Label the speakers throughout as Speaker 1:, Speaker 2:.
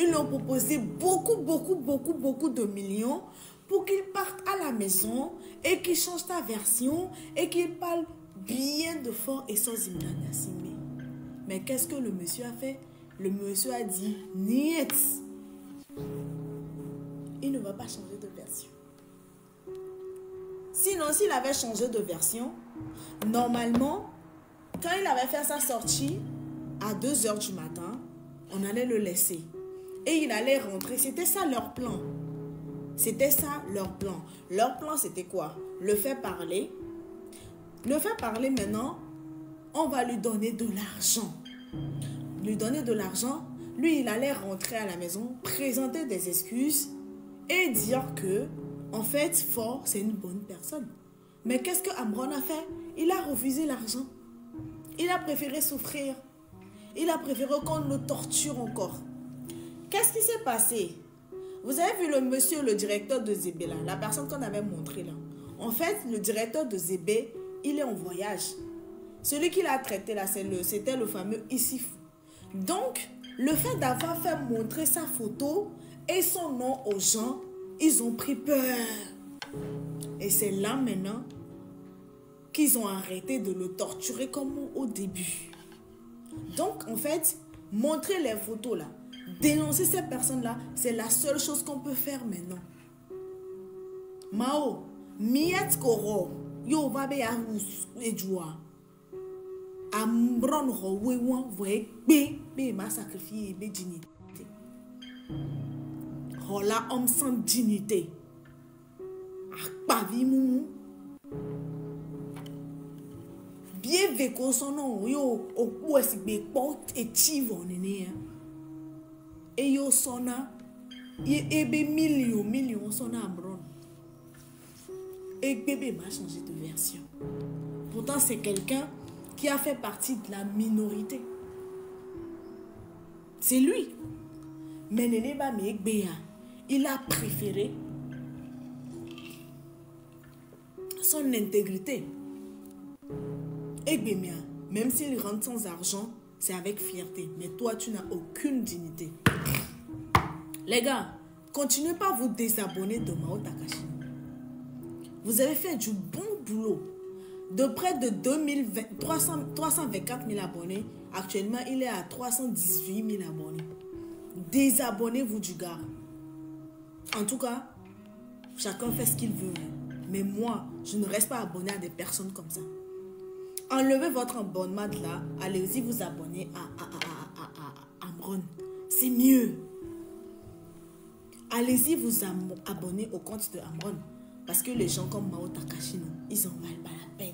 Speaker 1: Ils lui ont proposé beaucoup de millions pour qu'il parte à la maison et qu'il change sa version et qu'il parle bien de fort et sans imnanasimé. Mais qu'est-ce que le monsieur a fait? Le monsieur a dit, niet. Il ne va pas changer de version. Sinon, s'il avait changé de version, normalement, quand il avait fait sa sortie, à 2 h du matin, on allait le laisser. Et il allait rentrer. C'était ça leur plan. C'était ça leur plan. Leur plan, c'était quoi? Le faire parler. Le faire parler maintenant, on va lui donner de l'argent. Lui donner de l'argent, lui, il allait rentrer à la maison, présenter des excuses et dire que, en fait, Fort, c'est une bonne personne. Mais qu'est-ce que Amron a fait? Il a refusé l'argent. Il a préféré souffrir. Il a préféré qu'on le torture encore. Qu'est-ce qui s'est passé? Vous avez vu le monsieur, le directeur de Zébé, là, la personne qu'on avait montré là. En fait, le directeur de Zébé, il est en voyage. Celui qui l'a traité là, c'était le fameux Issifou. Donc, le fait d'avoir fait montrer sa photo et son nom aux gens, ils ont pris peur. Et c'est là maintenant qu'ils ont arrêté de le torturer comme au début. Donc, en fait, montrer les photos là, dénoncer ces personnes-là, c'est la seule chose qu'on peut faire maintenant. Mao, miet koro, yo va be a ejua. Amron ro wewan voye be ma sacrifier be dignité. Rola homme sans dignité. Akpavi mou. Bien veko son nom yo o si be pot et chivo nene. Et yo sona ebe million sona Amron. Et bébé m'a changé de version. Pourtant c'est quelqu'un qui a fait partie de la minorité. C'est lui. Mais il a préféré son intégrité. Et même s'il rentre sans argent, c'est avec fierté. Mais toi, tu n'as aucune dignité. Les gars, continuez pas à vous désabonner de Mao Takashi. Vous avez fait du bon boulot. De près de 324 000 abonnés, actuellement, il est à 318 000 abonnés. Désabonnez-vous du gars. En tout cas, chacun fait ce qu'il veut. Mais moi, je ne reste pas abonné à des personnes comme ça. Enlevez votre abonnement de là. Allez-y vous abonner à Amron. C'est mieux. Allez-y vous abonner au compte de Amron. Parce que les gens comme Mao Takashi, ils en valent pas la peine.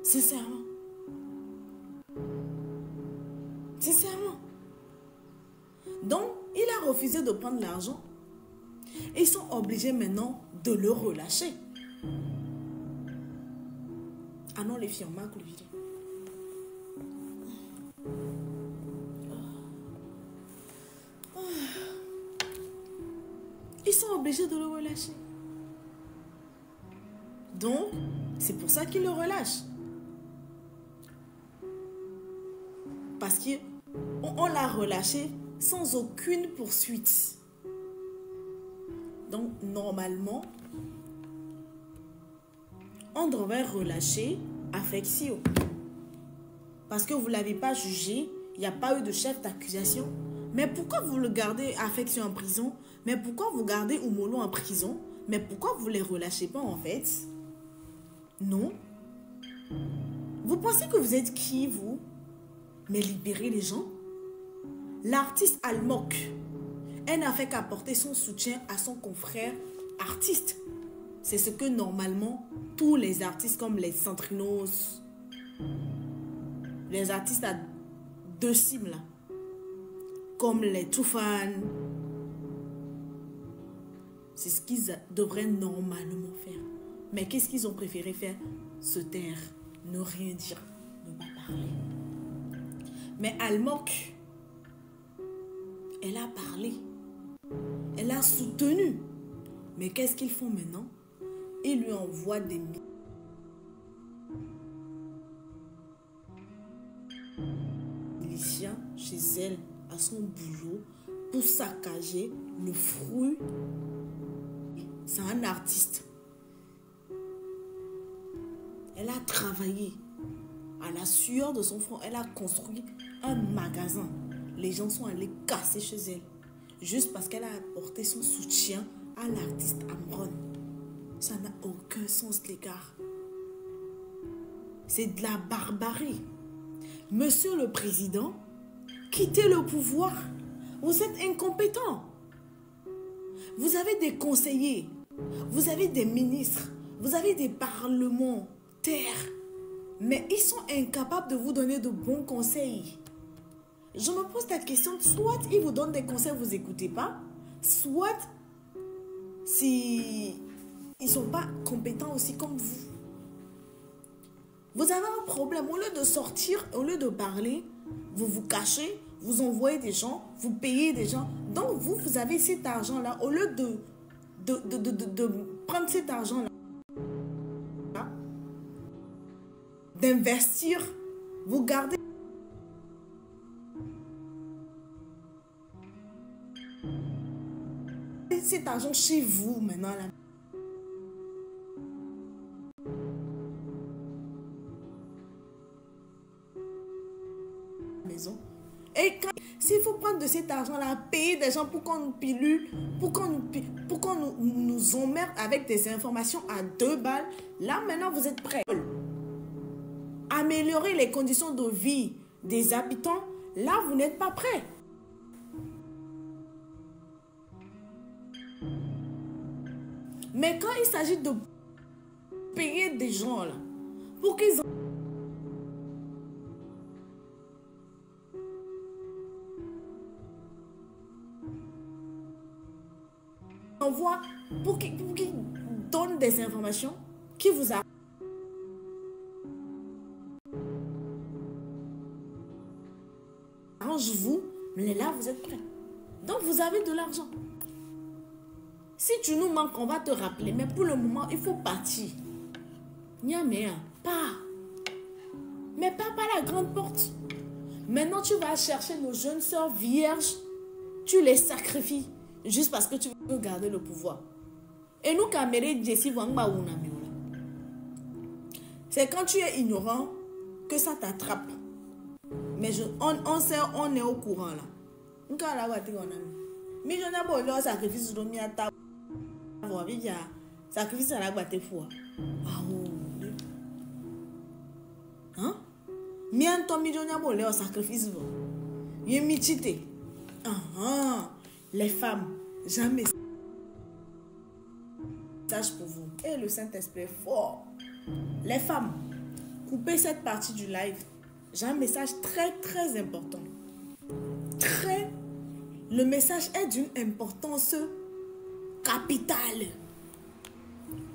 Speaker 1: Sincèrement. Sincèrement. Donc, il a refusé de prendre l'argent. Et ils sont obligés maintenant de le relâcher. Ah non, les filles, on m'a coulé. Ils sont obligés de le relâcher. Donc, c'est pour ça qu'ils le relâchent. Parce qu'on l'a relâché sans aucune poursuite. Donc, normalement, on devrait relâcher Affexio. Parce que vous ne l'avez pas jugé, il n'y a pas eu de chef d'accusation. Mais pourquoi vous le gardez Affexio en prison? Mais pourquoi vous gardez Oumolo en prison? Mais pourquoi vous ne les relâchez pas en fait? Non. Vous pensez que vous êtes qui, vous? Mais libérez les gens. L'artiste Almok, elle n'a fait qu'apporter son soutien à son confrère artiste. C'est ce que normalement tous les artistes comme les Centrinos, les artistes à 2 cimes là, comme les Toufan, c'est ce qu'ils devraient normalement faire. Mais qu'est-ce qu'ils ont préféré faire? Se taire, ne rien dire, ne pas parler. Mais Almok, elle a parlé, elle a soutenu. Mais qu'est-ce qu'ils font maintenant? Ils lui envoient des miliciens chez elle, à son boulot, pour saccager le fruit. C'est un artiste. Elle a travaillé à la sueur de son front. Elle a construit un magasin. Les gens sont allés casser chez elle. Juste parce qu'elle a apporté son soutien à l'artiste Amron. Ça n'a aucun sens, les gars. C'est de la barbarie. Monsieur le Président, quittez le pouvoir. Vous êtes incompétent. Vous avez des conseillers. Vous avez des ministres. Vous avez des parlementaires. Mais ils sont incapables de vous donner de bons conseils. Je me pose la question, soit ils vous donnent des conseils, vous n'écoutez pas, soit si ils ne sont pas compétents aussi comme vous. Vous avez un problème, au lieu de sortir, au lieu de parler, vous vous cachez, vous envoyez des gens, vous payez des gens. Donc vous avez cet argent-là, au lieu de prendre cet argent-là, d'investir, vous gardez cet argent chez vous maintenant là. Maison. Et s'il faut prendre de cet argent-là, payer des gens pour qu'on nous pilule, pour qu'on nous emmerde avec des informations à 2 balles, là maintenant vous êtes prêts. Améliorer les conditions de vie des habitants, là vous n'êtes pas prêts. Mais quand il s'agit de payer des gens là, pour qu'ils envoient, pour qu'ils donnent des informations qui vous arrangent vous, mais là vous êtes prêts. Donc vous avez de l'argent. Si tu nous manques, on va te rappeler. Mais pour le moment, il faut partir. Nyamea, pas. Mais pas par la grande porte. Maintenant, tu vas chercher nos jeunes sœurs vierges. Tu les sacrifies. Juste parce que tu veux garder le pouvoir. Et nous, Kamere, Jessie, Wangba, c'est quand tu es ignorant que ça t'attrape. Mais on sait, on est au courant là. Mais je n'ai pas eu sacrifice de miata. Sacrifice à la boîte foi. Hein? Mianto millionnaire pour le sacrifice. Yemichite. Les femmes, jamais. Message pour vous. Et le Saint-Esprit est fort. Les femmes, coupez cette partie du live. J'ai un message très très important. Le message est d'une importance capitale.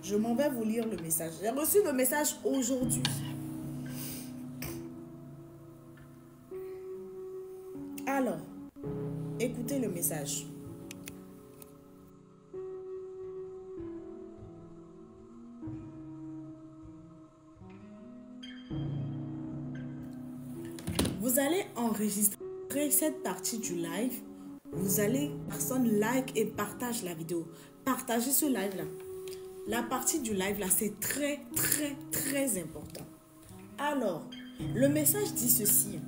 Speaker 1: Je m'en vais vous lire le message. J'ai reçu le message aujourd'hui. Alors, écoutez le message. Vous allez enregistrer cette partie du live. Vous allez, personne like et partage la vidéo. Partagez ce live là. La partie du live là, c'est très très très important. Alors, le message dit ceci.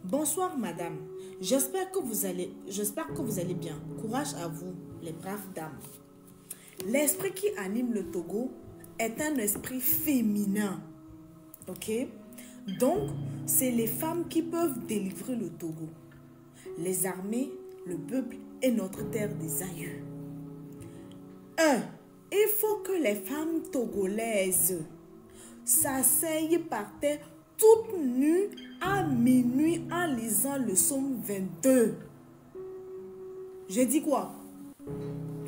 Speaker 1: Bonsoir madame. J'espère que vous allez bien. Courage à vous, les braves dames. L'esprit qui anime le Togo est un esprit féminin. Ok? Donc, c'est les femmes qui peuvent délivrer le Togo. Les armées, le peuple et notre terre des aïeux. 1. Il faut que les femmes togolaises s'asseyent par terre toutes nues à minuit en lisant le psaume 22. J'ai dit quoi?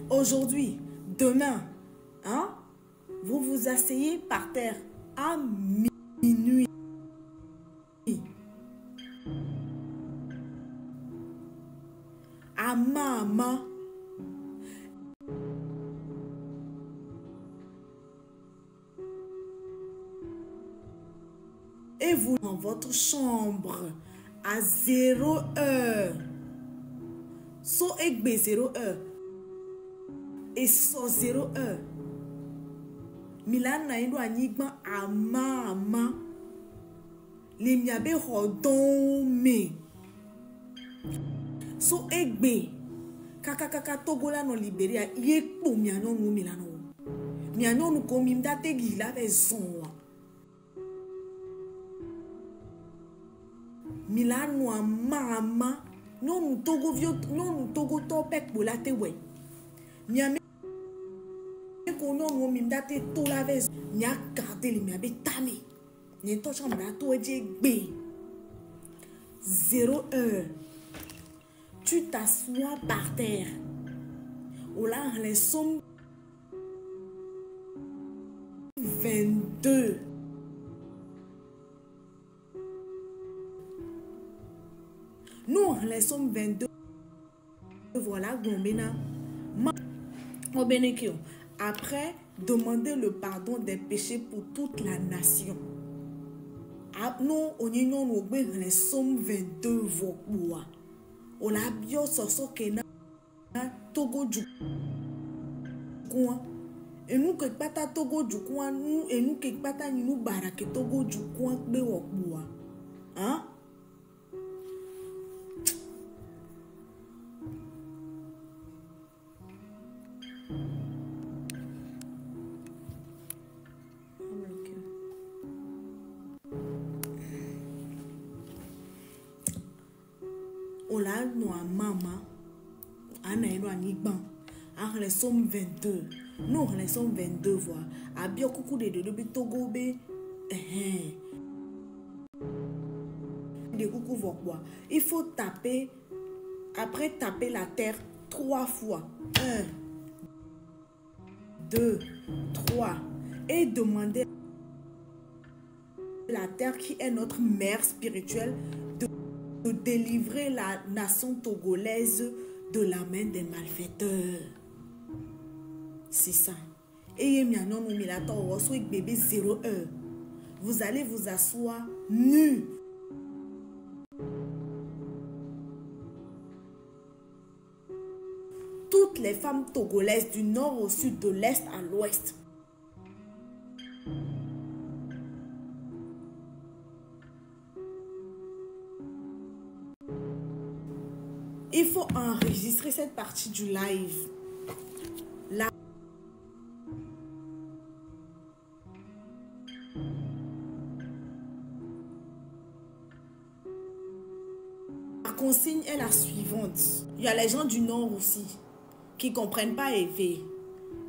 Speaker 1: Aujourd'hui, demain, hein? Vous vous asseyez par terre à minuit. À maman. Et vous dans votre chambre à 0 heure. So egbe 0 heure. Et so 0 heure. Milan na indo anigban ama. Les miabe rodome. So egbe. Kaka Togola no Liberia. Yekpo miano no Milano. Miano no komimda te gila ve zonwa. Milano ama. Non Togo vio. Non Togo topek bolate we. Miame. Kono no mimda te to la ve. Nya garde le miabe tame. N'y a pas de 0 heure. Tu t'assois par terre. Ou là, les sommes 22. Nous, les sommes 22. Voilà, Gombena. Après, demandez le pardon des péchés pour toute la nation. Nous, on y a les sommes 22 voix. On a bien sorti que Togo du coin. Et nous que pas Togo du coin, nous et nous que pas nous barake Togo du coin be wokboa. Hein? Ola no mama ana eno anigban a les sommes 22 nous les sommes 22 voix a bien coucou de Togo be de coucou voix il faut taper après taper la terre 3 fois 1 2 3 et demander la terre qui est notre mère spirituelle de délivrer la nation togolaise de la main des malfaiteurs. C'est ça. Et bébé 0 heure. Vous allez vous asseoir nu. Toutes les femmes togolaises du nord au sud, de l'est à l'ouest. Il faut enregistrer cette partie du live. La consigne est la suivante. Il y a les gens du nord aussi qui ne comprennent pas EV.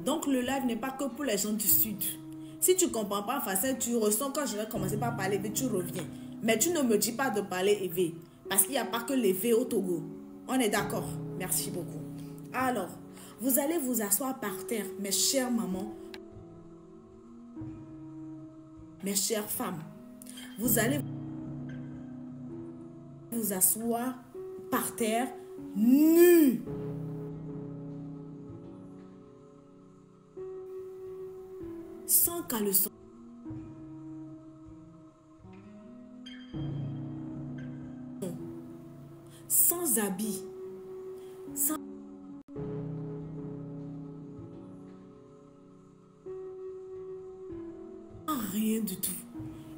Speaker 1: Donc le live n'est pas que pour les gens du sud. Si tu ne comprends pas en français, tu ressens quand je vais commencer par parler EV, tu reviens. Mais tu ne me dis pas de parler EV. Parce qu'il n'y a pas que l'EV au Togo. On est d'accord? Merci beaucoup. Alors, vous allez vous asseoir par terre, mes chères mamans, mes chères femmes. Vous allez vous asseoir par terre, nus. Sans caleçon. Sans habit, sans rien du tout.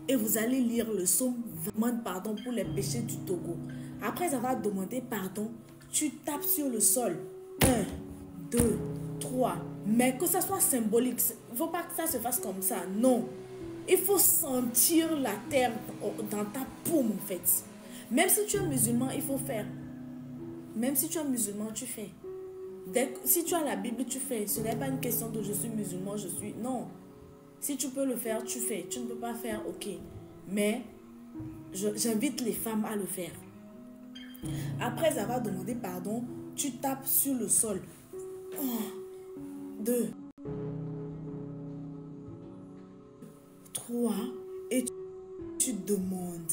Speaker 1: Et vous allez lire le psaume, demande pardon pour les péchés du Togo. Après avoir demandé pardon, tu tapes sur le sol. 1, 2, 3. Mais que ça soit symbolique. Il ne faut pas que ça se fasse comme ça. Non. Il faut sentir la terre dans ta paume en fait. Même si tu es musulman, il faut faire. Même si tu es musulman, tu fais. Si tu as la Bible, tu fais. Ce n'est pas une question de je suis musulman, je suis... Non. Si tu peux le faire, tu fais. Tu ne peux pas faire, ok. Mais j'invite les femmes à le faire. Après avoir demandé pardon, tu tapes sur le sol. 1, 2, 3. Et tu demandes.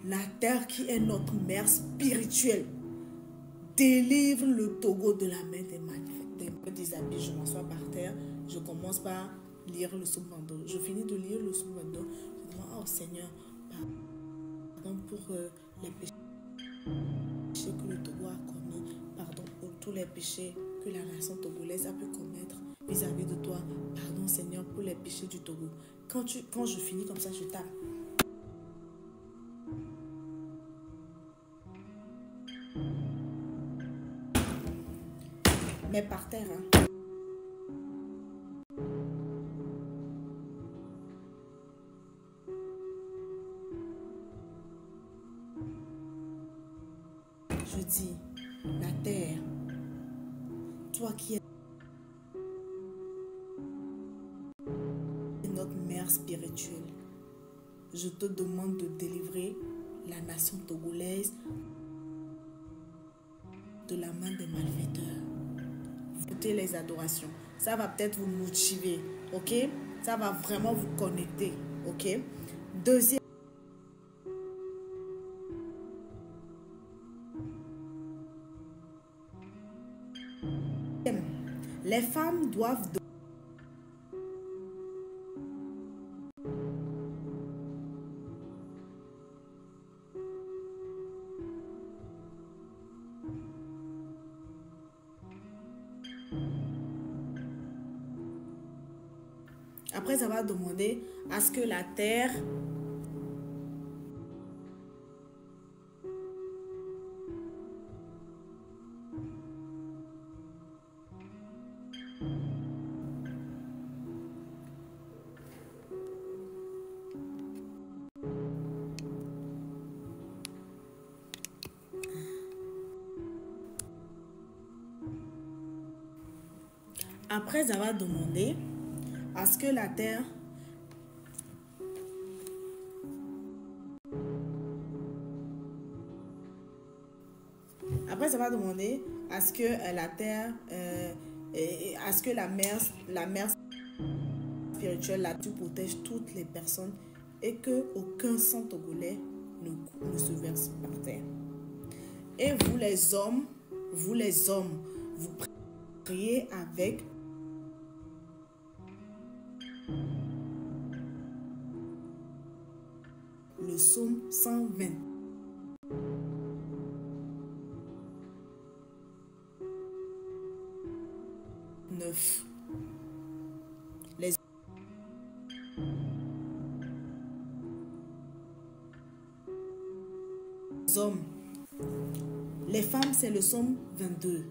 Speaker 1: La terre qui est notre mère spirituelle délivre le Togo de la main des malfaiteurs. Des habits, je m'assois par terre, je commence par lire le psaume 22. Je finis de lire le psaume 22. Je dis, oh Seigneur, pardon pour les péchés. péchés que le Togo a commis, pardon pour tous les péchés que la nation togolaise a pu commettre vis-à-vis de toi. Pardon Seigneur pour les péchés du Togo. Quand je finis comme ça, je tape. Mais par terre, hein. Je dis, la terre, toi qui es notre mère spirituelle, je te demande de délivrer la nation togolaise de la main des malfaiteurs. Écoutez les adorations, ça va peut-être vous motiver, ok? Ça va vraiment vous connecter, ok? Deuxième, les femmes doivent après avoir demandé à ce que la terre après avoir demandé à ce que la terre après avoir demandé à ce que la terre à ce que la mère spirituelle là tu protèges toutes les personnes et que aucun sang togolais ne se verse par terre. Et vous les hommes, vous priez avec le psaume 129. Les hommes, les femmes c'est le psaume 22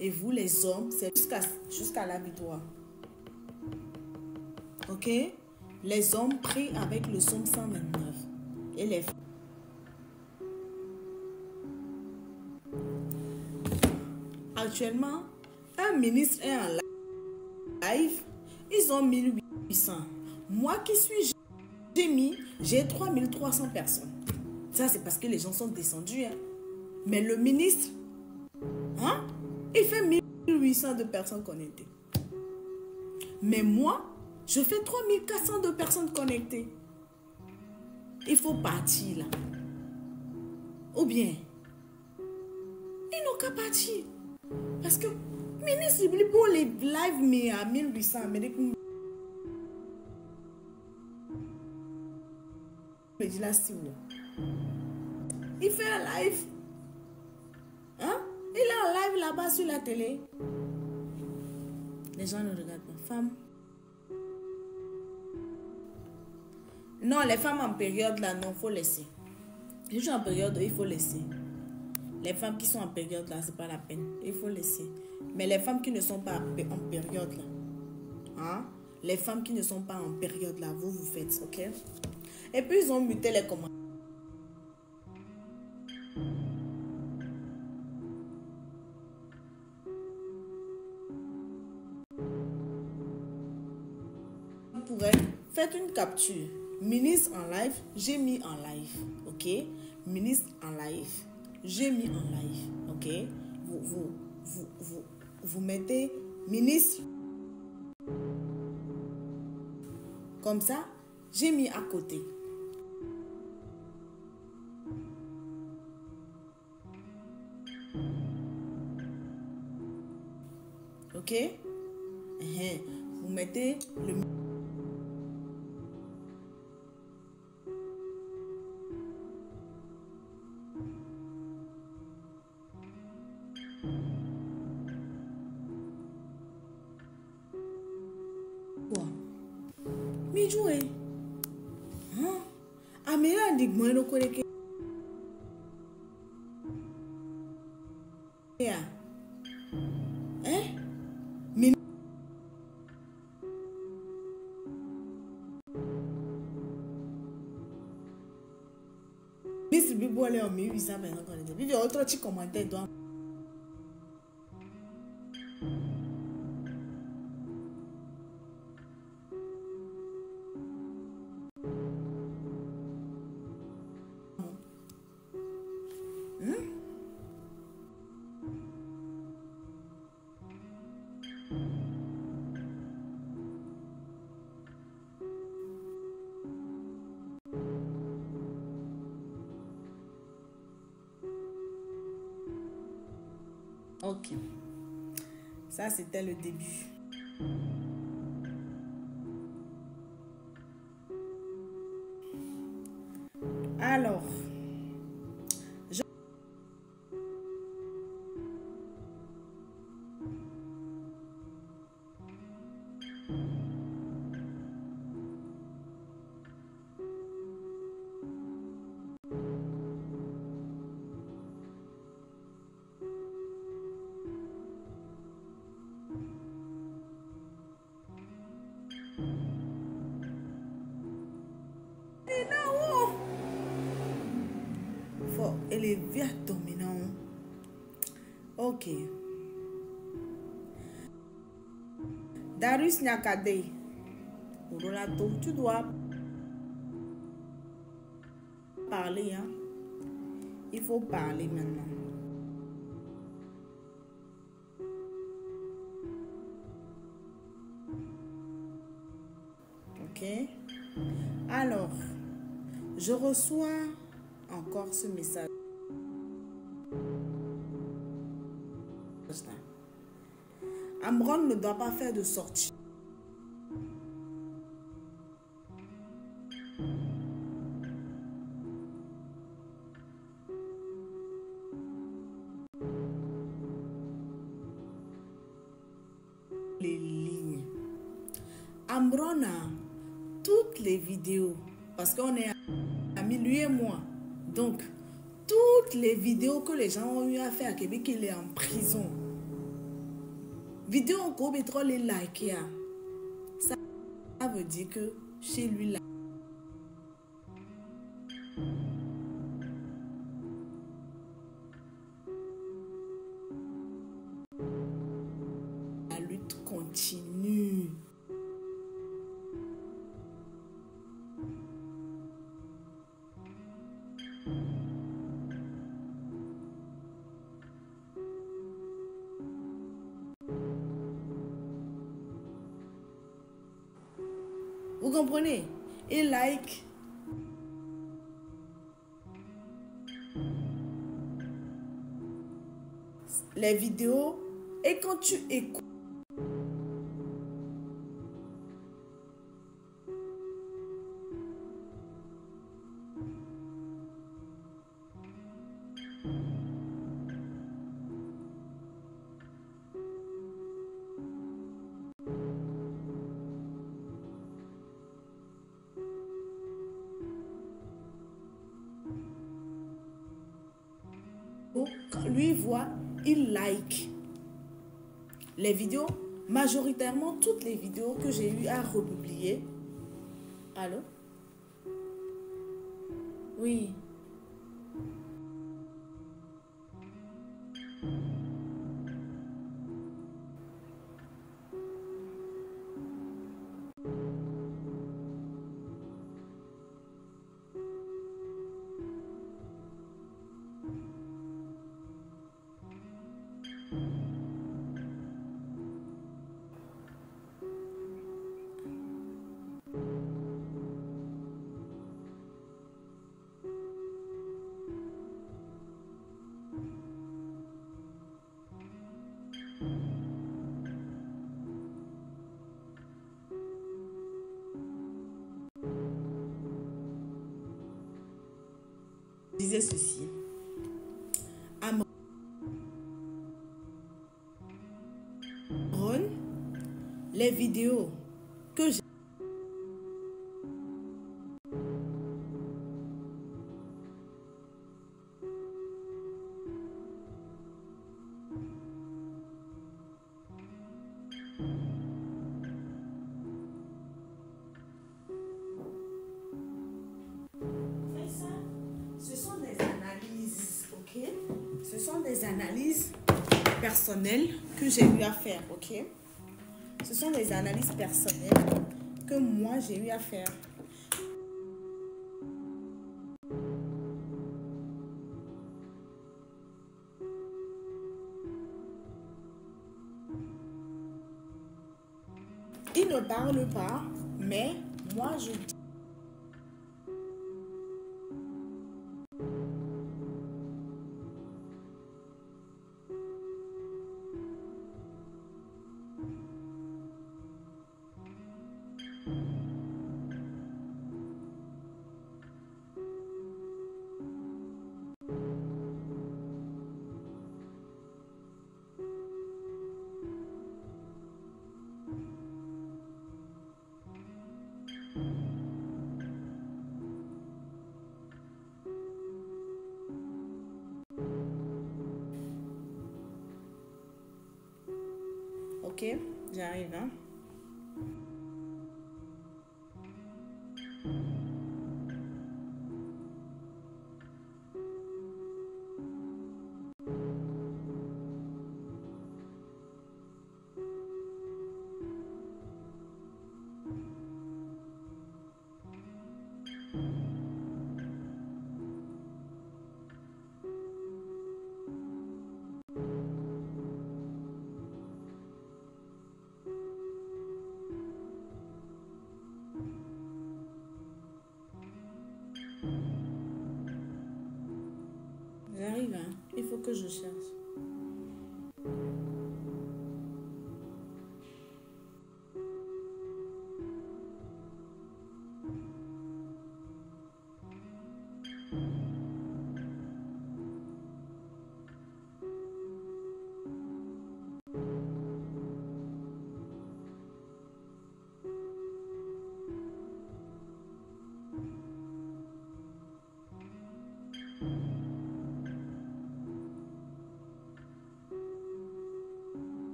Speaker 1: et vous les hommes c'est jusqu'à la victoire. Ok? Les hommes prient avec le psaume 129 et les femmes. Actuellement, un ministre est en live, ils ont 1800. Moi qui suis j'ai 3300 personnes. Ça c'est parce que les gens sont descendus. Hein. Mais le ministre, hein, il fait 1800 de personnes connectées. Mais moi, je fais 3400 de personnes connectées. Il faut partir là. Ou bien, ils n'ont qu'à partir. Parce que, ministre, il pour les live, mais à 1800, mais il fait un live. Hein? Il est en live là-bas sur la télé. Les gens ne regardent pas. Femmes. Non, les femmes en période là, non, il faut laisser. Les gens en période, il faut laisser. Les femmes qui sont en période là, c'est pas la peine. Il faut laisser. Mais les femmes qui ne sont pas en période là, hein? Les femmes qui ne sont pas en période là, vous faites, ok? Et puis ils ont muté les commentaires. Faites une capture. Ministre en live, j'ai mis en live, ok? Ministre en live, j'ai mis en live, ok? Vous mettez ministre comme ça, j'ai mis à côté. Ok? Vous mettez le joué. Hein? Amira dit moi no koleke. Hein? Mais Miss Bibo est en 1800 maintenant qu'on était. Vive autre petit commentaire donc. Ok. Ça, c'était le début. Alors, faut élever dominant. Ok. Darius Nyakade. Rolando, tu dois parler, hein. Il faut parler maintenant. Ok. Alors, je reçois encore ce message. Amron ne doit pas faire de sortie. Les lignes. Amron a toutes les vidéos parce qu'on est amis, lui et moi. Donc, toutes les vidéos que les gens ont eu à faire à Québec, il est en prison. Vidéo en cours, trop les likes. Ça veut dire que chez lui, là, la lutte continue. Vous comprenez? Et like. Les vidéos. Et quand tu écoutes. Quand lui voit, il like les vidéos, majoritairement toutes les vidéos que j'ai eu à republier. Allô? Oui. Disait ceci. Amron, les vidéos que j'ai Ce sont des analyses personnelles que j'ai eu à faire, ok? Ce sont des analyses personnelles que moi j'ai eu à faire. Il ne parle pas, mais moi je dis. Ok, j'arrive, hein. J'arrive, hein. Il faut que je cherche.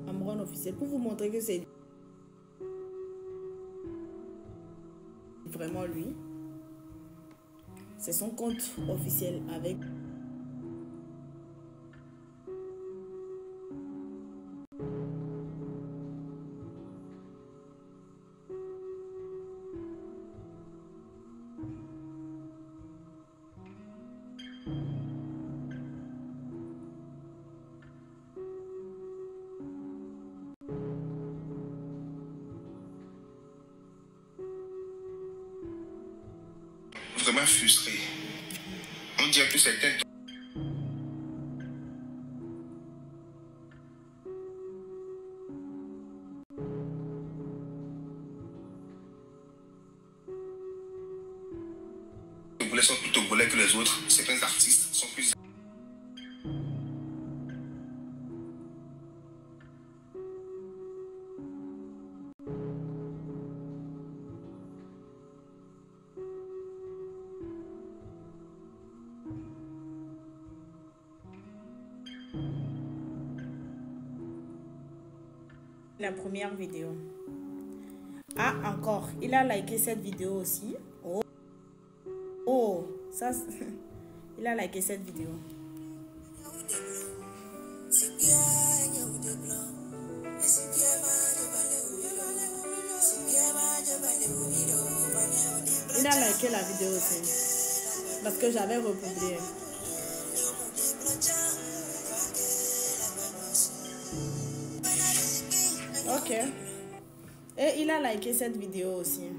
Speaker 1: Amron officiel pour vous montrer que c'est vraiment lui. C'est son compte officiel avec.
Speaker 2: Vraiment frustré. On dirait que certains Togolais sont plus togolais que les autres. Certains artistes sont plus.
Speaker 1: La première vidéo. Ah, encore. Il a liké cette vidéo aussi. Oh, oh, ça, il a liké cette vidéo. Il a liké la vidéo aussi. Parce que j'avais republié. Ok. Et il a liké cette vidéo aussi.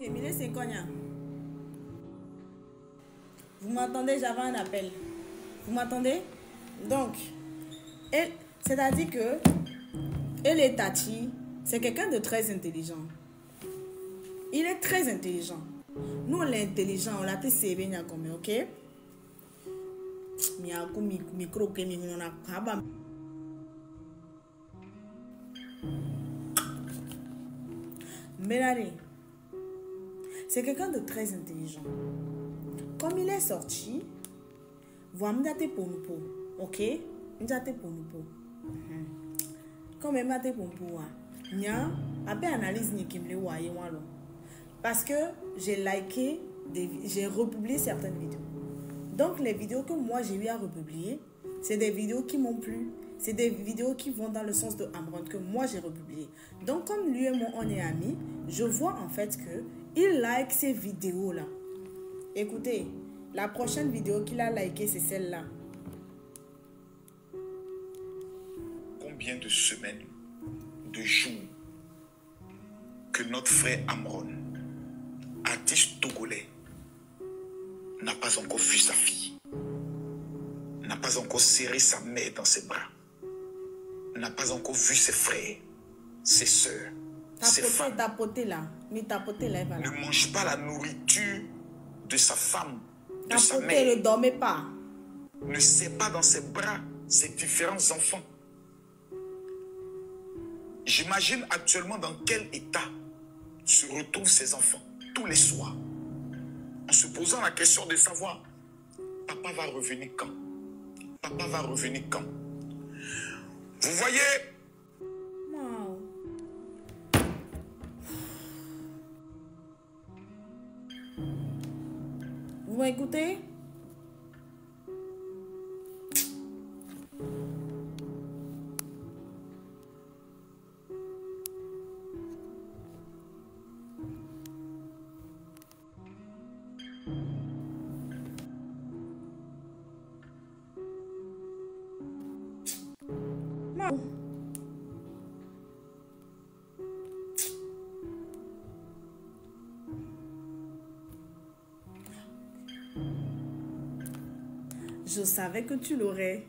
Speaker 1: Émilie, c'est Cogna. Vous m'entendez? J'avais un appel. Vous m'entendez? Donc, c'est-à-dire que elle est Tati, c'est quelqu'un de très intelligent. Il est très intelligent. Nous, on est intelligent, on l'a testé bien comme, ok? Micro que on a pas. Mélanie, c'est quelqu'un de très intelligent. Comme il est sorti, voilà, m'date pour nous pour, ok? M'date pour nous pour. Comme il m'a dit pour nous, nya, après analyse ni qui me le voyait walo. Parce que j'ai liké, j'ai republié certaines vidéos. Donc les vidéos que moi j'ai eu à republier, c'est des vidéos qui m'ont plu. C'est des vidéos qui vont dans le sens de Amron que moi j'ai republié. Donc comme lui et moi on est amis, je vois en fait que il like ces vidéos là. Écoutez, la prochaine vidéo qu'il a liké c'est celle-là.
Speaker 2: Combien de semaines, de jours que notre frère Amron, artiste togolais, n'a pas encore vu sa fille, n'a pas encore serré sa mère dans ses bras, n'a pas encore vu ses frères, ses soeurs, ses femmes.
Speaker 1: Tapoter là, mais tapoter là, voilà.
Speaker 2: Ne mange pas la nourriture de sa femme, de sa
Speaker 1: Tapoter,
Speaker 2: mère.
Speaker 1: ne dormez pas.
Speaker 2: Ne serre pas dans ses bras ses différents enfants. J'imagine actuellement dans quel état se retrouvent ces enfants tous les soirs, en se posant la question de savoir, papa va revenir quand? Papa va revenir quand? Vous voyez?
Speaker 1: Wow. Vous m'écoutez? Je savais que tu l'aurais.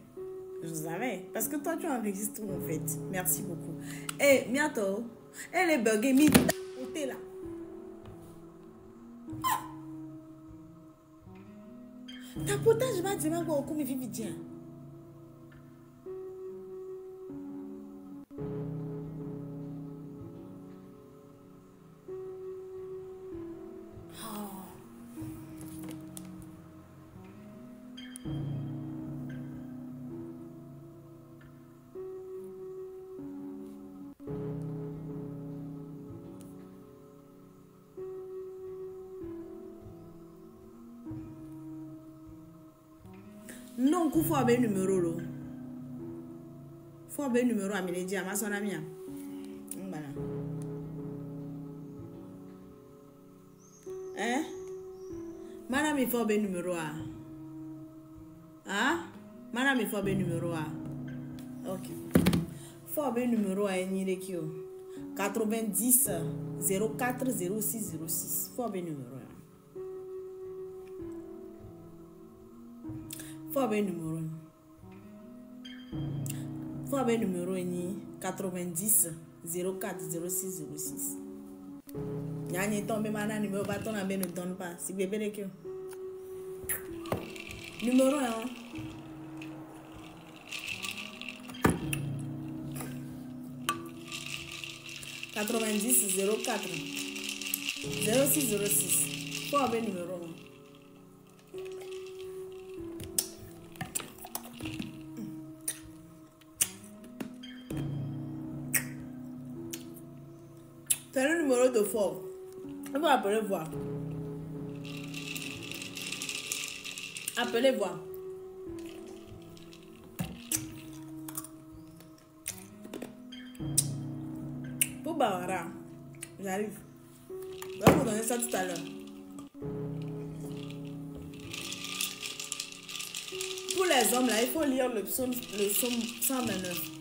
Speaker 1: Je savais. Parce que toi, tu enregistres en fait. Merci beaucoup. Eh, bientôt. Elle est buggée. Mais t'es là. Ta potage va dire encore comme il vit bien. Non, il faut avoir un numéro. Il faut avoir un numéro à Mélédia, ma son amie. Voilà. Hein? Madame, il faut avoir un numéro. Hein? Madame, il faut avoir un numéro. Ok. Il faut avoir un numéro à Nyirekio. 90 04 06 06. Il faut avoir un numéro. Faut avoir un numéro. Faut avoir un numéro 90 04 06 06. Yanni tombe maintenant numéro bâton ne donne pas. Si bébé de que numéro 1 90 04 06 06. Faut avoir un numéro 1. C'est le numéro de fort. On va appeler voir. Appelez voir. Pour Barbara, j'arrive. Je vais vous donner ça tout à l'heure. Pour les hommes, là, il faut lire le psaume 129.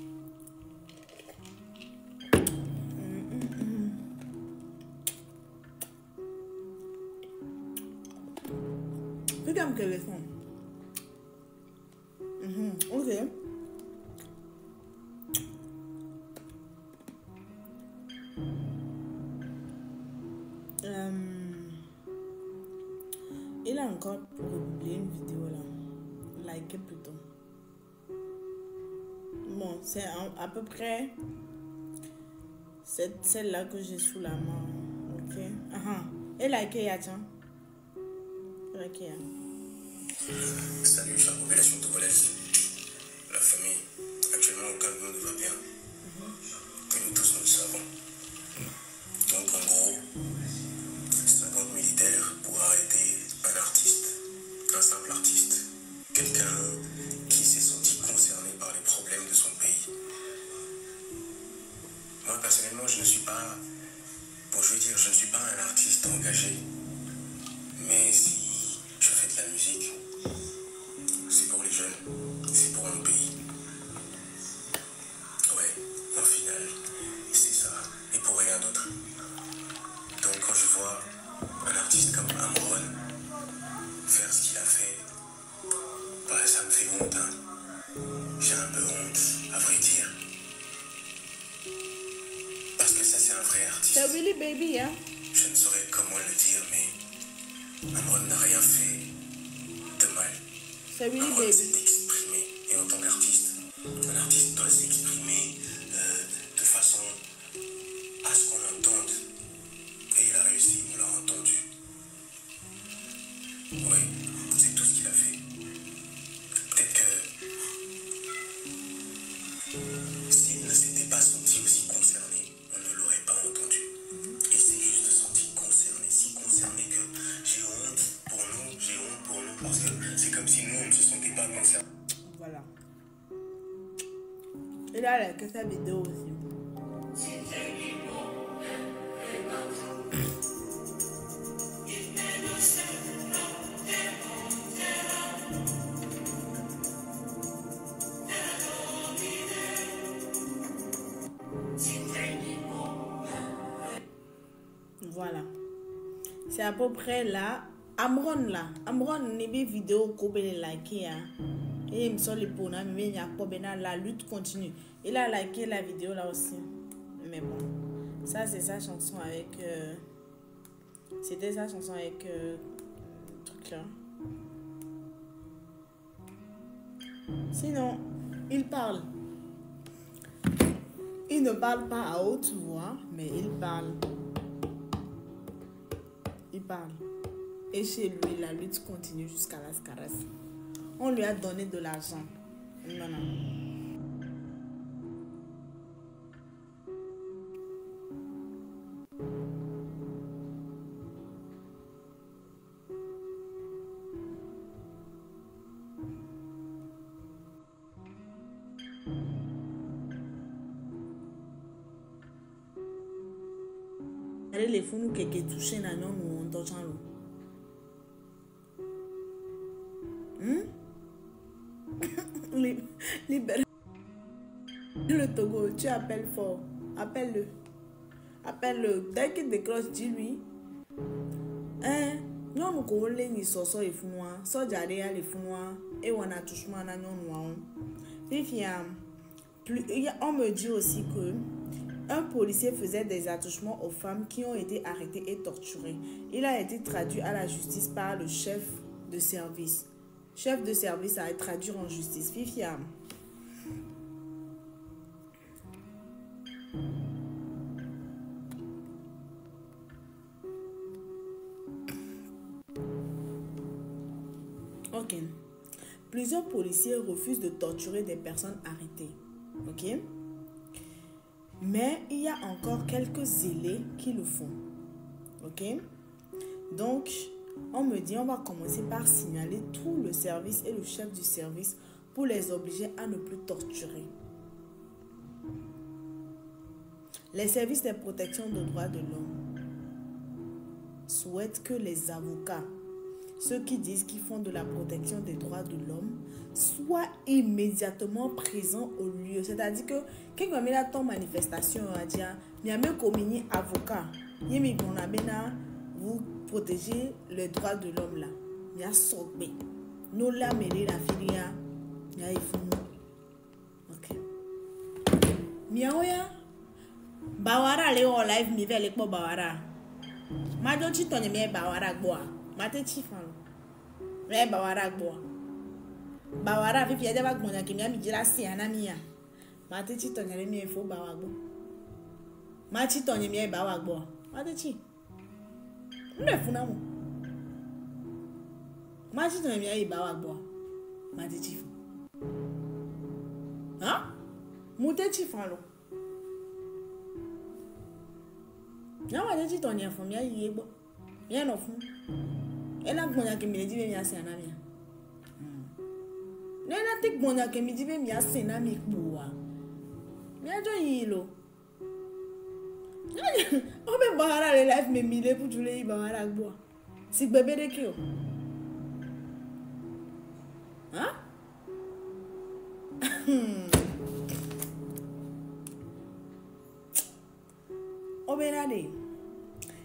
Speaker 1: comme que les font. Ok. Il a encore publié une vidéo là. Likez plutôt. Bon, c'est à peu près celle-là que j'ai sous la main. Ok. Et likez, tiens. Likez.
Speaker 3: Salut, chère population togolaise. La famille, actuellement au Cameroun va bien. Que nous tous nous le savons. Donc en gros, 50 militaires pour arrêter un artiste, un simple artiste, quelqu'un qui s'est senti concerné par les problèmes de son pays. Moi personnellement, je ne suis pas un artiste engagé, mais si je fais de la musique, c'est pour les jeunes, c'est pour mon pays. Ouais, au final, c'est ça, et pour rien d'autre. Donc quand je vois un artiste comme Amron faire ce qu'il a fait, bah, ça me fait honte. J'ai un peu honte, à vrai dire. Parce que ça, c'est un vrai artiste.
Speaker 1: C'est Willy Baby, hein?
Speaker 3: Je ne saurais comment le dire, mais Amron n'a rien fait de mal.
Speaker 1: C'est Willy
Speaker 3: Amron
Speaker 1: Baby.
Speaker 3: s'est exprimé, et en tant qu'artiste, un artiste doit s'exprimer de façon à ce qu'on l'entende. Et il a réussi, on l'a entendu. Oui, c'est tout ce qu'il a fait. Peut-être que s'il ne s'était pas senti aussi concerné, on ne l'aurait pas entendu. Il s'est juste senti concerné, si concerné que j'ai honte pour nous, parce que c'est comme si nous, on ne se sentait pas concernés.
Speaker 1: Voilà. Il a liké sa vidéo aussi. Voilà. C'est à peu près là. Amron là. Amron n'est pas vidéo qu'on peut liker. Et il me semble pour nous, mais il n'y a pas bien la lutte continue. Il a liké la vidéo là aussi. Mais bon. Ça c'est sa chanson avec. C'était sa chanson avec. Truc là. Sinon, il parle. Il ne parle pas à haute voix, mais il parle. Il parle. Et chez lui, la lutte continue jusqu'à Las Caras. On lui a donné de l'argent. Non, non. Les fous qui touchent na non ou on t'entend libère le Togo, tu appelles fort, appelle-le, dès qu'il décroche, dis-lui non nous collons ni soso et founois, so jaria les founois et on a touchement na non ou on me dit aussi que un policier faisait des attouchements aux femmes qui ont été arrêtées et torturées. Il a été traduit à la justice par le chef de service. Chef de service a été traduit en justice. Fifia. Ok. Plusieurs policiers refusent de torturer des personnes arrêtées. Ok. Mais il y a encore quelques zélés qui le font. Ok? Donc, on me dit, on va commencer par signaler tout le service et le chef du service pour les obliger à ne plus torturer. Les services de protection des droits de l'homme souhaitent que les avocats, ceux qui disent qu'ils font de la protection des droits de l'homme, soient immédiatement présents au lieu. C'est-à-dire que quand on a ton manifestation, il y a même comme un avocat, vous protégez les droits de l'homme là. mia sogbe. No la mele la filia. Mia ifunu. Ok. Mia oya. Bawara le o live mi ve le po bawara. Ma do chi tonye me bawara gboa. Ma te chi fan. Me bawara gboa. Bawara fi fi ede ba gbonya ke mia mi jira si anamia. Ma te chi tonye le mi efo bawagbo. Ma chi tonye mi e bawagbo. Ma te chi. Nde funa mo. Ma chi tonye mi e bawagbo. Ma te chi. Hein? Mu te chi fan lo. Nya wa te chi tonye fun mi ayi egbo. Mi no fun. E la gbonya ke mi le di be mi ase anamia. Ne na te gbonya ke mi di be mi ase na mi kpoa. Mi ajo yi lo. Obe bahara le life me mile pour jouer bahara gbo. Si bébé de ki o. Hein? Obe nade.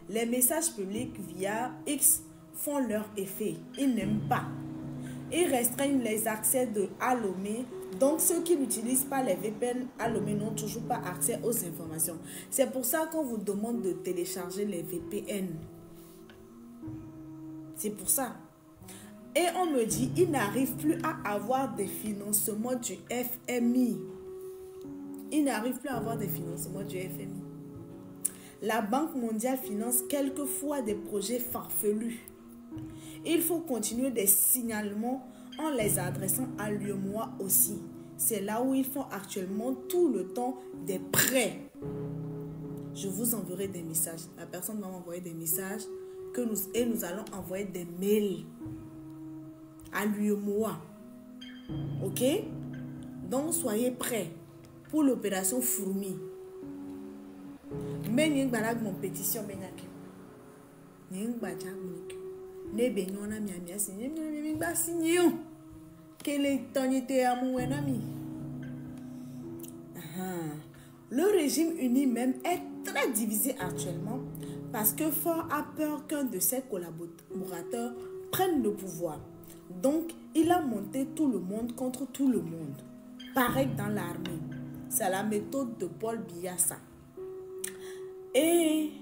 Speaker 1: Les messages publics via X font leur effet. Ils n'aiment pas. Ils restreignent les accès de Alomé. Donc, ceux qui n'utilisent pas les VPN Alomé n'ont toujours pas accès aux informations. C'est pour ça qu'on vous demande de télécharger les VPN. C'est pour ça. Et on me dit, ils n'arrivent plus à avoir des financements du FMI. Ils n'arrivent plus à avoir des financements du FMI. La Banque mondiale finance quelquefois des projets farfelus. Il faut continuer des signalements en les adressant à l'UEMOA aussi. C'est là où ils font actuellement tout le temps des prêts. Je vous enverrai des messages. La personne va m'envoyer des messages et nous allons envoyer des mails à l'UEMOA. Ok? Donc, soyez prêts pour l'opération Fourmi. Mais n'y a pas mon pétition. N'y a pas ne benyona mi amia signé mi ba signé quel est ton été à mon ami. Le régime uni même est très divisé actuellement parce que Faure a peur qu'un de ses collaborateurs prenne le pouvoir. Donc il a monté tout le monde contre tout le monde. Pareil dans l'armée. C'est la méthode de Paul Biya. Et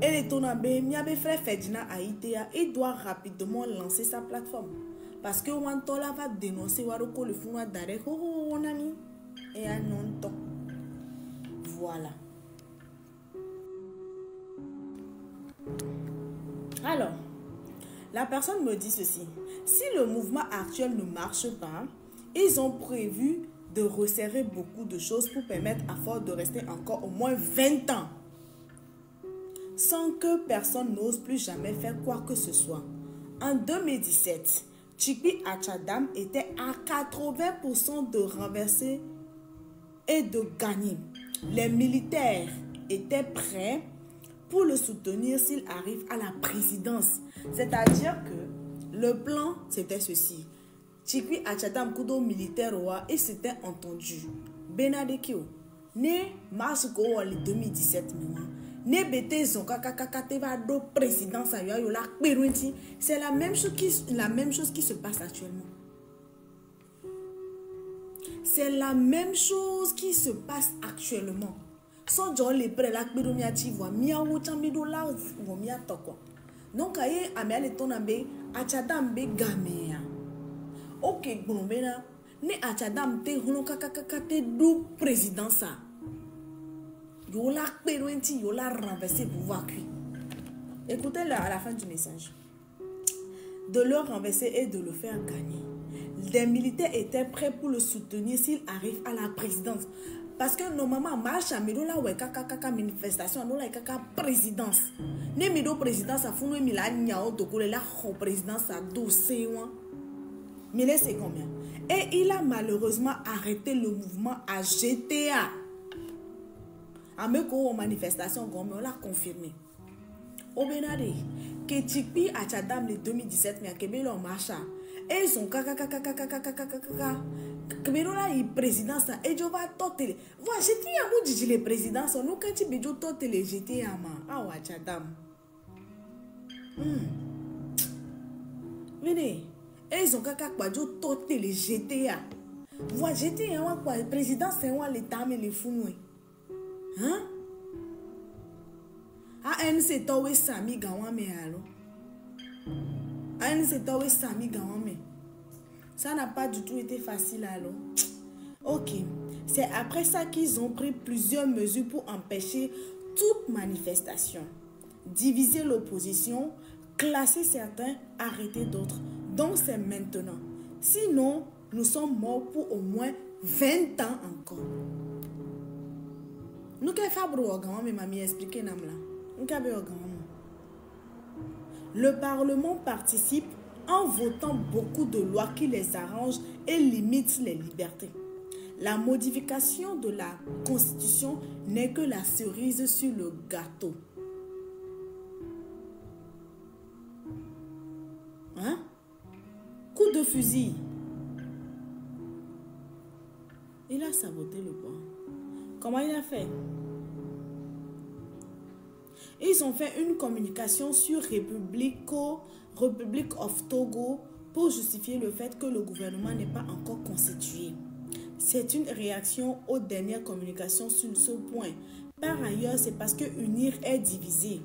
Speaker 1: les tonabé, miabe frère Ferdinand Aïtea, il doit rapidement lancer sa plateforme. Parce que Wantola va dénoncer Waroko le fou d'arrêt. Oh, mon ami. Et un non-temps. Voilà. Alors, la personne me dit ceci. Si le mouvement actuel ne marche pas, ils ont prévu de resserrer beaucoup de choses pour permettre à Faure de rester encore au moins 20 ans. Sans que personne n'ose plus jamais faire quoi que ce soit. En 2017, Chikpi Achadam était à 80% de renverser et de gagner. Les militaires étaient prêts pour le soutenir s'il arrive à la présidence. C'est-à-dire que le plan, c'était ceci. Chikpi Achadam Kudo militaire et s'était entendu. Benadekio, né mars 2017, c'est la même chose qui se passe actuellement. C'est la même chose qui se passe actuellement. Sans John les prêts la kbirumiati voit miaou chambido la vomia toko. Donc aye amele tonambe achadambe gamea. Ok gbombena ne achadam te hono kakakate du président ça. Yo la kbiruenti yo la renverser pour voir cuit. Écoutez-le à la fin du message. De le renverser et de le faire gagner. Les militaires étaient prêts pour le soutenir s'il arrive à la présidence. Parce que normalement, marche à Midola ou kaka manifestation, nous la kaka présidence. Ne Mido présidence à fond, mais la niao de couleur la présidence à 12 mois. Mais c'est combien? Et il a malheureusement arrêté le mouvement à GTA. À Meko manifestation, on l'a confirmé. Au Benade, que Chikpi a Tchadam le 2017, mais à Québec, on marche. Et ils sont kaka. Kebiro là, il président ça. Et je vais totele. Voilà, j'étais à vous dire le président ça. Nous, quand tu veux totele, j'étais à ma. Ah, ouais, Tchadam. Venez. Et ils ont qu'à quoi toter les GTA. Voilà, GTA, quoi. Le président, c'est moi l'État, mais les fous, oui. Hein? ANC, toi, Sami, Gawame, alors. ANC, toi, Sami, Gawame. Ça n'a pas du tout été facile, alors. Ok. C'est après ça qu'ils ont pris plusieurs mesures pour empêcher toute manifestation, diviser l'opposition, classer certains, arrêter d'autres. Donc c'est maintenant. Sinon, nous sommes morts pour au moins 20 ans encore. Nous qu'est Fabro mais mamie expliqué nam là. Nous qu'est Le Parlement participe en votant beaucoup de lois qui les arrangent et limitent les libertés. La modification de la Constitution n'est que la cerise sur le gâteau. Hein? Coup de fusil. Il a saboté le bois. Comment il a fait? Ils ont fait une communication sur Republic of Togo pour justifier le fait que le gouvernement n'est pas encore constitué. C'est une réaction aux dernières communications sur ce point. Par ailleurs, c'est parce que UNIR est divisé.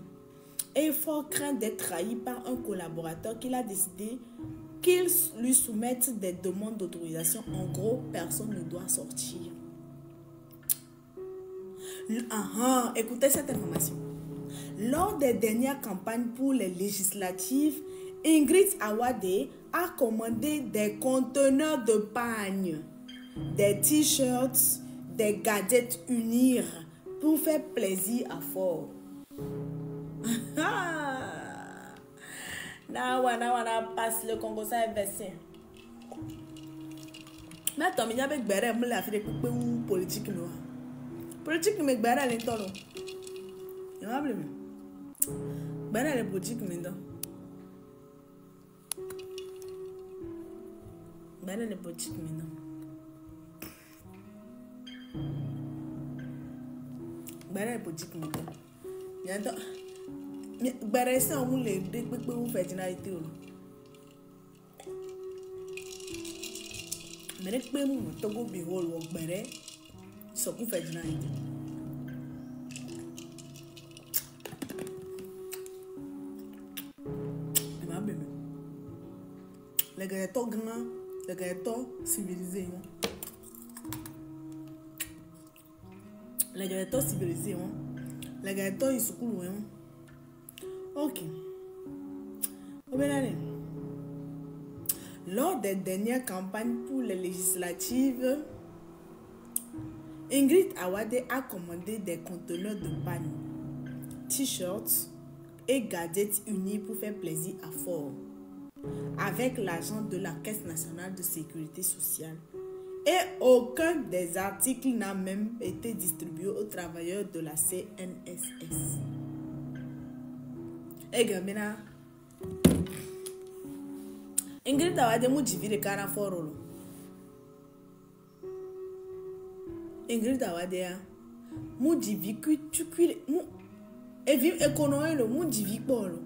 Speaker 1: Et il faut craindre d'être trahi par un collaborateur qu'il a décidé qu'il lui soumette des demandes d'autorisation. En gros, personne ne doit sortir. Écoutez cette information. Lors des dernières campagnes pour les législatives, Ingrid Awade a commandé des conteneurs de pagne, des t-shirts, des gadgets UNIR pour faire plaisir à Ford. Nawana passe le Congo, ça est versé. Mais attends, il y a avec Béré, mais la fille de politique noire. Politique mais Béré à l'intérieur. Il m'a appelé. Béré est politique maintenant. Béré est politique maintenant. Béré est politique maintenant. Il y a donc. Béré c'est un moule de où fait généralité. Mais les peu mou Togo bihol ou Béré sont où fait généralité. Ma bébé. Les gâteaux grands, les gâteaux civilisés. Les gâteaux civilisés. Les gâteaux ils sont cool. Ok. Lors des dernières campagnes pour les législatives, Ingrid Awade a commandé des conteneurs de pagne, t-shirts et gadgets unis pour faire plaisir à Ford, avec l'argent de la Caisse nationale de sécurité sociale. Et aucun des articles n'a même été distribué aux travailleurs de la CNSS. Et Gambina, Ingrid Awade m'a dit que Ford Ford. Ingrid Awade m'a dit que tu cuis et vive économie le m'a dit que bon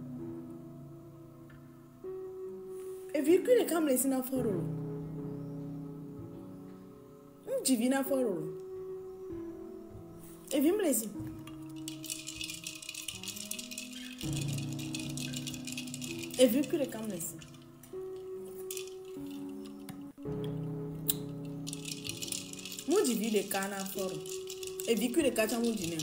Speaker 1: et vive que les câbles les na Ford. M'a dit vina Ford. Et vive les y. Et vu que les câbles ici. Moi j'ai vu les canards forts. Et vu que les canards m'ont dit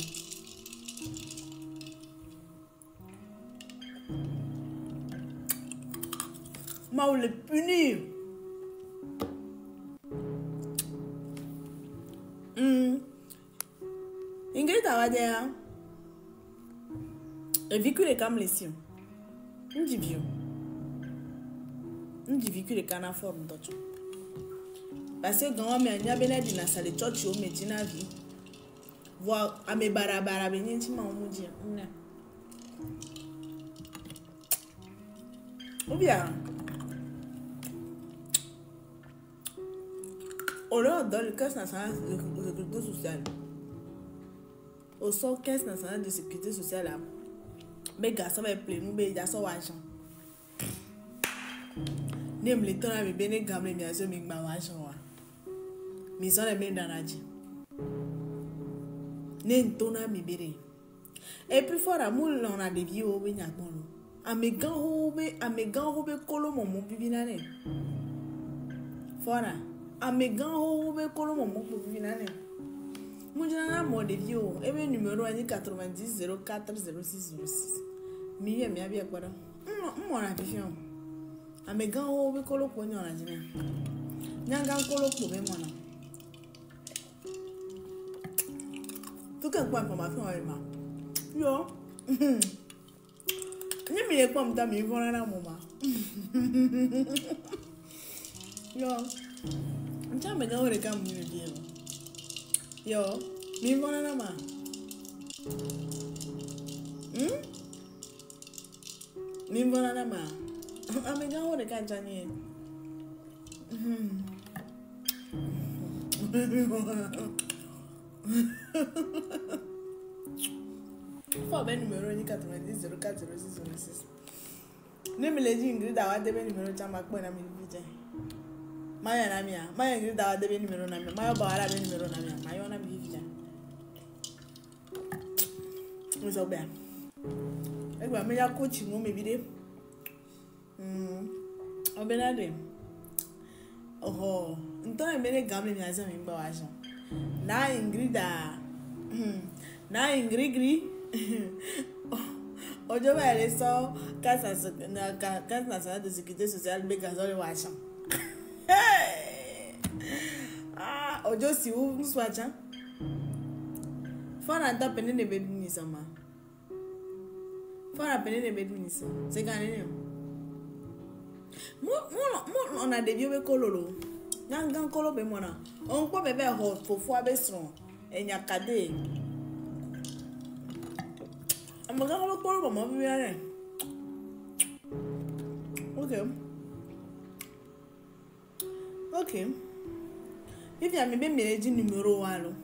Speaker 1: ma ou le punir. Ingrid Awade et vu que les câbles ici. On dit vieux. On dit que les canards forts nous touchent. Parce que quand on a bien dit na salle church au médina vie. Voir à mes barabara béni tu m'as on dit. Ou bien. On leur donne le Caisse nationale de sécurité sociale. Au sort Caisse nationale de sécurité sociale là. Mais gars ça va être plein nous mais il y a son argent. Nem le temps à me béné gamle mi aso mi gba wa joa. Mi so le ben danaji. Ne ntona mi bere. Et puis fort amour on a des vieux au benya bon. Amegan hobe kolo momo bibinane. Fora. Amegan hobe kolo momo bibinane. Mujana mo de vieux. Ebe numéro ani 90 04 06 06. Mi abia kwara. Mo na vision. Amegan hobe kolo ko nyo na jina. Nyanga kolo ko be mo na. Tu kan kwa information avec ma. Yo. Ni mi le pom ta mi vona na mama. Yo. Ncha me ga ore kam ni bi. Yo, mi vona na ma. Mi vona na ma. Ame ga ore kan chani. Faut ben numéro ni 90 04 06 06. Ne me le dit Ingrid awa debe numéro chama ko na mi vije. Maya na mia. Maya Ingrid awa debe numéro na mia. Maya ba ala be numéro na mia. Maya na mi vije. Ozo be. E gba me ya coach mo me bide. Obenade. Oh, então é bem gamle mi aza mi gba wa so. Na Ingrid na Ingrid Ojo va aller sans casse nationale de sécurité sociale bégazo le wachan. Ah, ojo si ou swachan. Fora ta pene de beduni sama. Fora pene de beduni sa. C'est gagné. On a des vieux kololo. Nyangan kolo be mona. On peut bébé ho fofo abestron. Enyakade. I'm going to call my mom. Okay. If you have a numéro 1,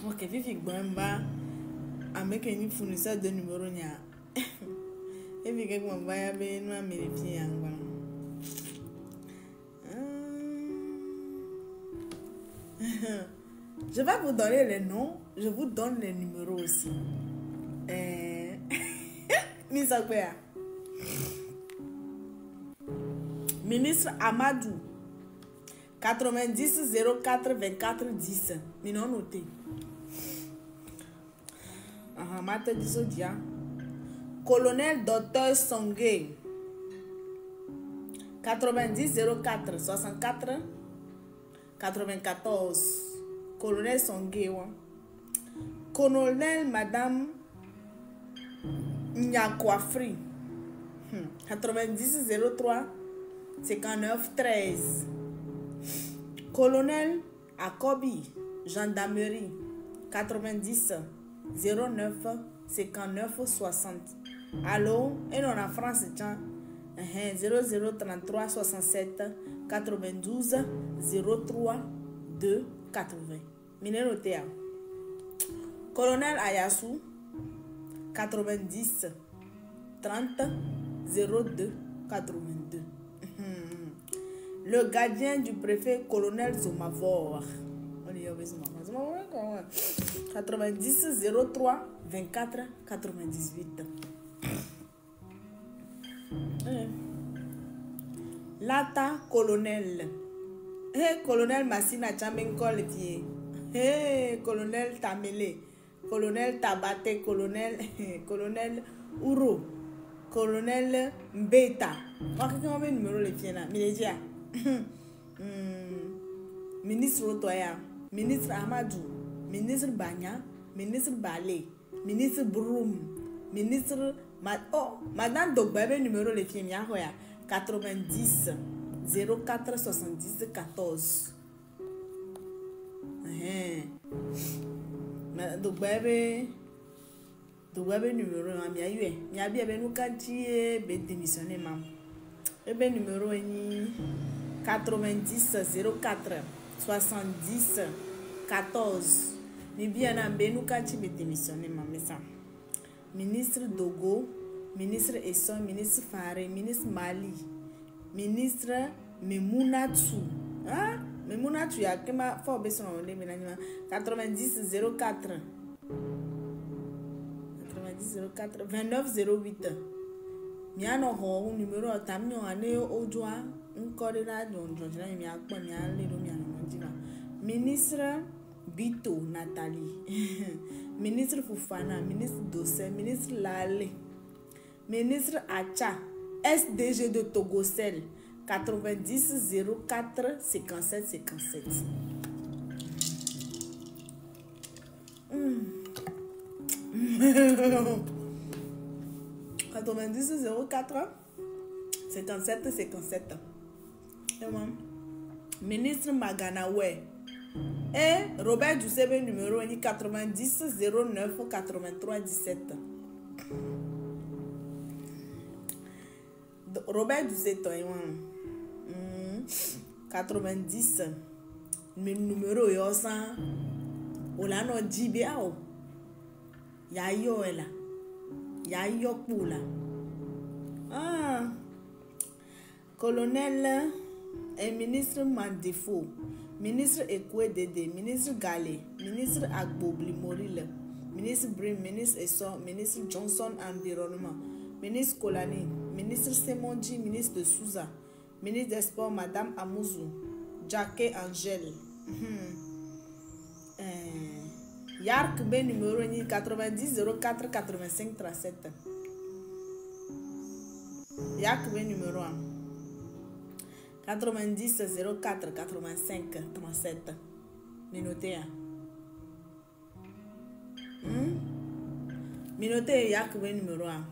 Speaker 1: okay, if you go I'm making you fournisseur de numéro. If you get one via being one minute, je vais vous donner les noms, je vous donne les numéros aussi. Ministre Amadou 90 04 24 10. Minon noté. Mate du Zodia. Colonel Dr Songé 90 04 64 94. Colonel Songé. Colonel Madame Nyakwafri 90 03 59 13. Colonel Akobi Gendarmerie 90 09 59 60. Allô, et on a France 0033 67 92 03 2 80. Minerotea. Colonel Ayasu 90 30 02 82. Le gardien du préfet colonel Zomavor 90 03 24 98. Lata colonel. Colonel Massina Chamenkol qui colonel Tamele, colonel Tabate, colonel Uro, colonel Mbeta. Comment on numéro les filles là? Milédia. Ministre Otoya, ministre Amadou, ministre Banya, ministre Balé, ministre Broum, ministre Madame Dogbebe numéro les filles 90 04 70 14. Dogbebe numéro mi a bien nous kanti be démissionner mam. Ebe numéro ni 90 04 70 14. Ni bien na be nous kanti be démissionner mam ça. Ministre Dogo, ministre Esson, ministre Faré, ministre Mali, Ministre Memounatsu. Hein? Memounatsu, il y a 90 04. 90 04 29 08. Miano ho numéro tamio ane ojwa nkore na donjona mi akpo mi ale do mi anonjina. Ministre Bito Nathalie. Ministre Fufana, ministre Dossé, ministre Lale. Ministre Acha, SDG de Togocel 90 04 57 57. 90 04 57 57. Ministre Maganawe et Robert Dusebe numéro 90 09 83 17. Robert Dusebe 90 numéro yosa olano jibiao yayo ela yayo pula colonel et ministre Mandefo, ministre Ekwe Dede, ministre Gale, ministre Agbobli Morile, ministre Brim, ministre Essor, ministre Johnson Environnement, ministre Kolani, ministre Semonji, ministre de Souza, ministre des Sports Madame Amouzou, Jacques Angèle. Yark B numéro 90 04 85 37. Yark B numéro 1 90 04 85 37. Minotez. Minotez Yark B numéro 1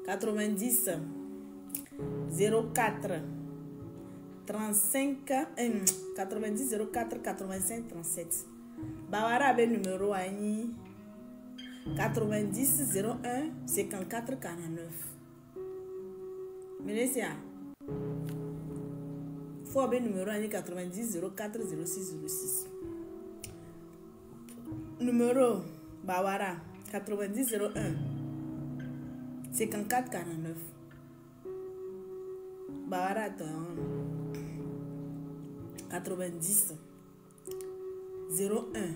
Speaker 1: 90 04 35 90 04 85 37. Bawara B numéro 1 90 01 54 49. Ménécia. Faut B numéro 1 90 04 06 06. Numéro Bawara 90 01 54 49. Bawara 90 01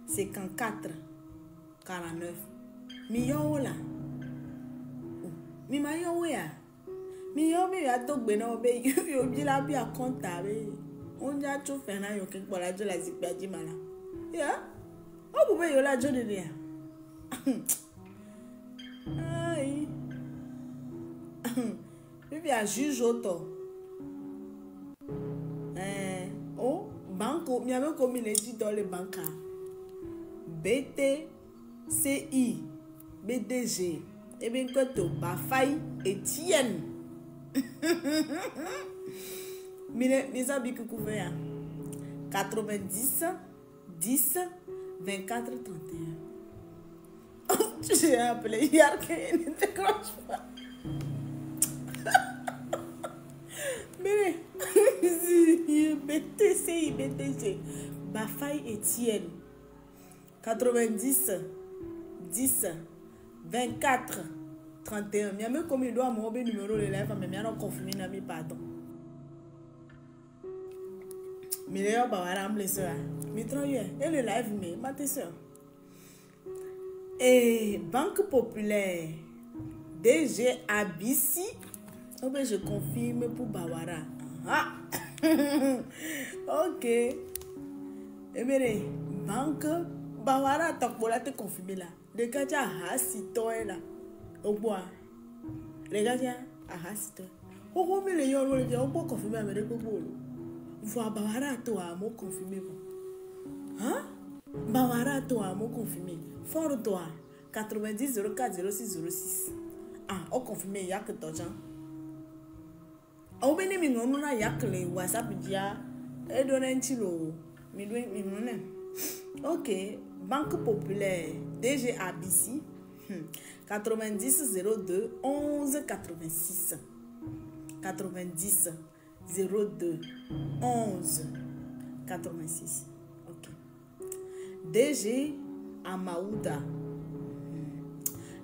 Speaker 1: 54 49. Miyo la. Mi ma yo we a. Mi yo mi ya dogbe na obe yo bi la bi akonta be. Onja cho fe na yo ke pola jo la zipi ajimala. Ya? O bu be yo la jo de ya. Ai. Bibi a juge auto. Banco, mi avait commis les 10 dans les banques. BTCI, BDG, et bien que tu Bafay Etienne. Mes amis qui couvrent 90 10 24 31. J'ai appelé hier qu'il ne décroche pas. Mais BTCI, BTG, Bafay Etienne, 90 10 24 31. Mais même comme il doit mon numéro de lèvres, mais bien on confirme n'ami pardon. Mais d'ailleurs, bah voilà, me laisse. Et le live, mais ma soeur. Et Banque Populaire, DG Abissi. Oh ben je confirme pour Bawara. Ah. Ok. Eh bien, Banque Bawara, tant que vous te confirmé là. Les gars, si toi là. Au bois. Les gars, si toi. Oh, mais les gens, on peut confirmer avec le boulot. Voir Bawara, toi, moi confirmé. Hein? Bawara, toi, moi confirmé. Fort toi. 90 04 06 06. Ah, on confirmé, il y a que toi, Jean. Au béni, mi non na yakle WhatsApp dia e donne ntilo mi non. OK, Banque Populaire DG ABC 90 02 11 86 90 02 11 86. OK. DG Amaouda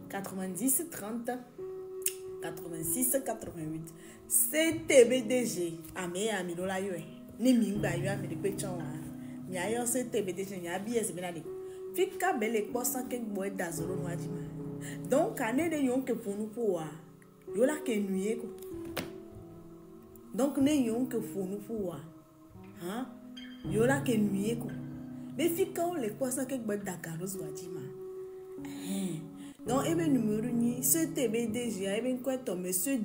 Speaker 1: 90 30 86 88 CTBDG ame amino la yo ni mingba yo ame de pechon wa mi ayo CTBDG nya bies bena de fika bele posan ke boy dazoro no adima donc ane de yon ke fonu po wa yo la ke nuye ko donc ne yon ke fonu po wa hein yo la ke nuye ko mais fika on le posan ke boy dakaro zo adima donc ebe numéro ni CTBDG ebe quoi ton monsieur